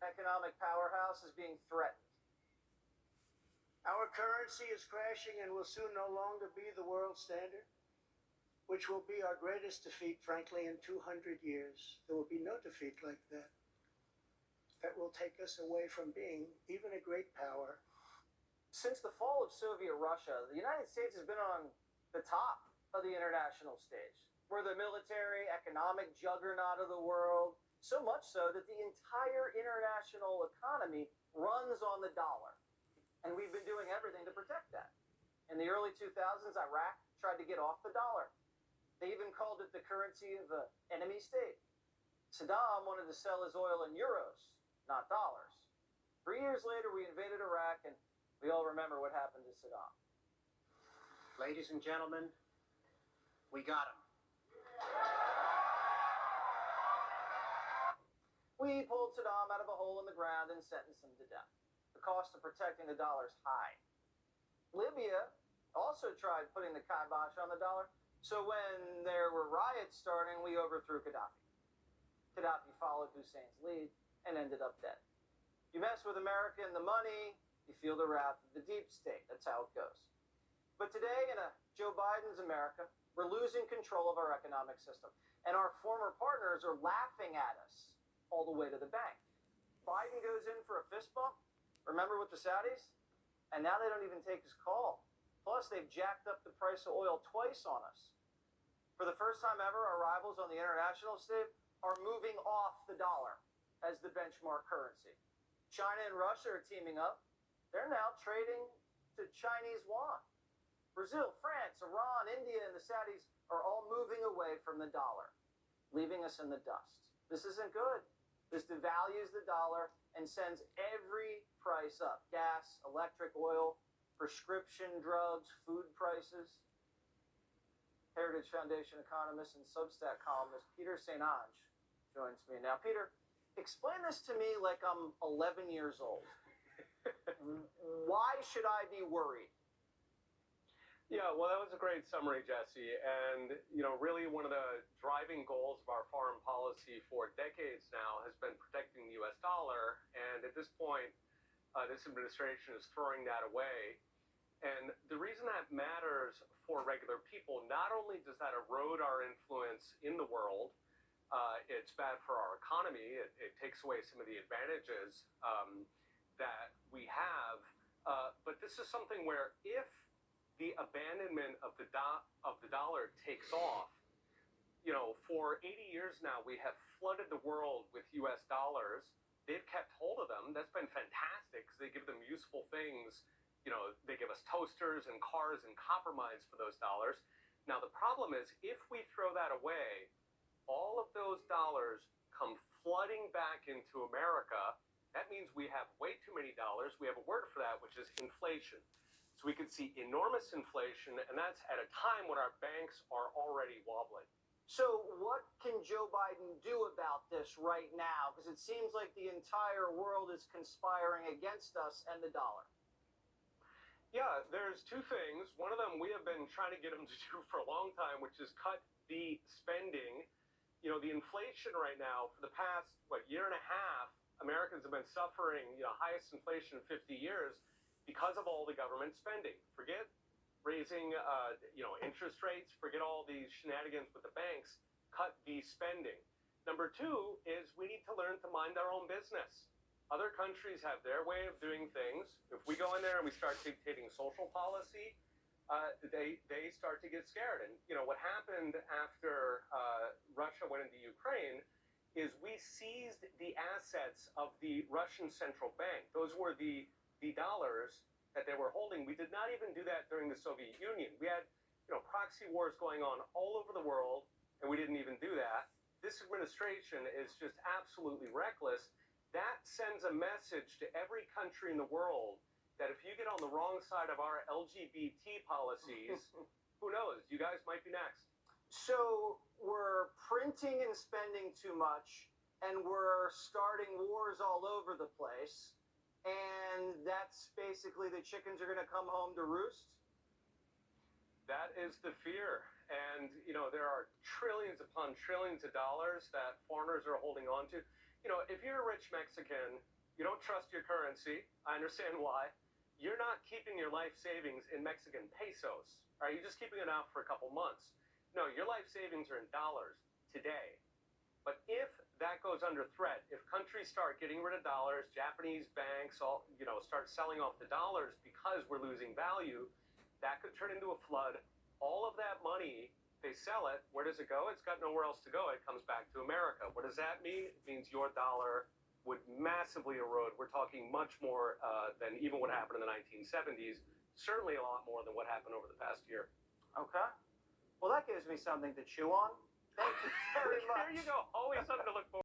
economic powerhouse is being threatened. Our currency is crashing and will soon no longer be the world standard, which will be our greatest defeat, frankly, in 200 years. There will be no defeat like that. That will take us away from being even a great power. Since the fall of Soviet Russia, the United States has been on the top of the international stage. We're the military, economic juggernaut of the world, so much so that the entire international economy runs on the dollar. And we've been doing everything to protect that. In the early 2000s, Iraq tried to get off the dollar. They even called it the currency of the enemy state. Saddam wanted to sell his oil in euros, not dollars. 3 years later, we invaded Iraq, and we all remember what happened to Saddam. Ladies and gentlemen, we got him. We pulled Saddam out of a hole in the ground and sentenced him to death. The cost of protecting the dollar is high. Libya also tried putting the kibosh on the dollar, so when there were riots starting, we overthrew Gaddafi. Gaddafi followed Hussein's lead and ended up dead. You mess with America and the money, you feel the wrath of the deep state. That's how it goes. But today, in Joe Biden's America, we're losing control of our economic system, and our former partners are laughing at us all the way to the bank. Biden goes in for a fist bump. Remember with the Saudis? And now they don't even take his call. Plus, they've jacked up the price of oil twice on us. For the first time ever, our rivals on the international stage are moving off the dollar as the benchmark currency. China and Russia are teaming up. They're now trading to Chinese yuan. Brazil, France, Iran, India, and the Saudis are all moving away from the dollar, leaving us in the dust. This isn't good. This devalues the dollar and sends every price up. Gas, electric, oil, prescription drugs, food prices. Heritage Foundation economist and Substack columnist Peter St. Onge joins me now. Peter, explain this to me like I'm 11 years old. Why should I be worried? Yeah, well, that was a great summary, Jesse. And, really one of the driving goals of our foreign policy for decades now has been protecting the U.S. dollar. And at this point, this administration is throwing that away. And the reason that matters for regular people, not only does that erode our influence in the world, it's bad for our economy. It takes away some of the advantages that we have. But this is something where if the abandonment of the dollar takes off, for 80 years now, we have flooded the world with U.S. dollars. They've kept hold of them. That's been fantastic because they give them useful things. They give us toasters and cars and copper mines for those dollars. Now, the problem is if we throw that away, all of those dollars come flooding back into America. That means we have way too many dollars. We have a word for that, which is inflation. So we could see enormous inflation, and that's at a time when our banks are already wobbling. So what can Joe Biden do about this right now? Because it seems like the entire world is conspiring against us and the dollar. Yeah, there's two things. One of them we have been trying to get him to do for a long time, which is cut the spending. The inflation right now, for the past, year and a half, Americans have been suffering, highest inflation in 50 years because of all the government spending. Forget raising, interest rates, forget all these shenanigans with the banks, cut the spending. Number two is we need to learn to mind our own business. Other countries have their way of doing things. If we go in there and we start dictating social policy, they start to get scared. And, what happened after Russia went into Ukraine is we seized the assets of the Russian central bank. Those were the dollars that they were holding. We did not even do that during the Soviet Union. We had, proxy wars going on all over the world, and we didn't even do that. This administration is just absolutely reckless. That sends a message to every country in the world that if you get on the wrong side of our LGBT policies, who knows? You guys might be next. So we're printing and spending too much, and we're starting wars all over the place. And that's basically the chickens are going to come home to roost? That is the fear. And, there are trillions upon trillions of dollars that foreigners are holding on to. If you're a rich Mexican You don't trust your currency. I understand why. You're not keeping your life savings in Mexican pesos. Are you just keeping it out for a couple months? No, your life savings are in dollars today. But if that goes under threat, if countries start getting rid of dollars, Japanese banks all start selling off the dollars because we're losing value, that could turn into a flood. All of that money, they sell it. Where does it go? It's got nowhere else to go. It comes back to America. What does that mean? It means your dollar would massively erode. We're talking much more than even what happened in the 1970s. Certainly a lot more than what happened over the past year. Okay. Well, that gives me something to chew on. Thank you very much. There you go. Always something to look forward to.